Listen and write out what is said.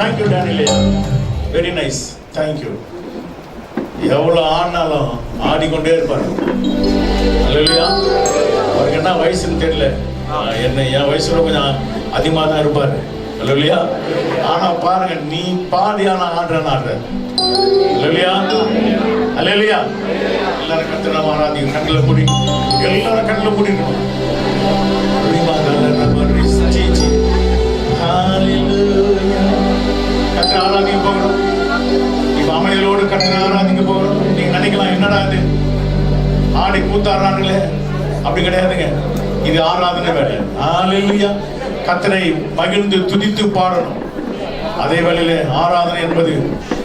Thank you, Daniel. Very nice. Thank you. எவ்வளோ ஆடினாலும் ஆடிக்கொண்டே இருப்பார். அல்லேலூயா. அவருக்கு என்ன வயசுன்னு தெரியல, என்ன என் வயசுல கொஞ்சம் அதிகமாக தான் இருப்பார். அல்லேலூயா. ஆனால் பாருங்க, நீ பாடியான ஆடுறன்னு ஆடுற. அல்லேலூயா. அல்லேலூயா. எல்லாரும் கர்த்தரை நாம ஆராதிங்க. கண்ணில் மூடி, எல்லாரும் கண்ணில் மூடிக்கணும். கர்த்தரை ஆராதிக்க போகிறோம். இப்ப அமைதியோடு கர்த்தரை ஆராதிக்க போகிறோம். நீங்க நினைக்கலாம், என்னடா இது ஆடி கூத்தாடுறாங்களே, அப்படி கிடையாதுங்க. இது ஆராதனை வேலை. ஹல்லேலூயா. கர்த்தரை மகிழ்ந்து துதித்து பாடணும். அதே வேளையிலே ஆராதனை என்பது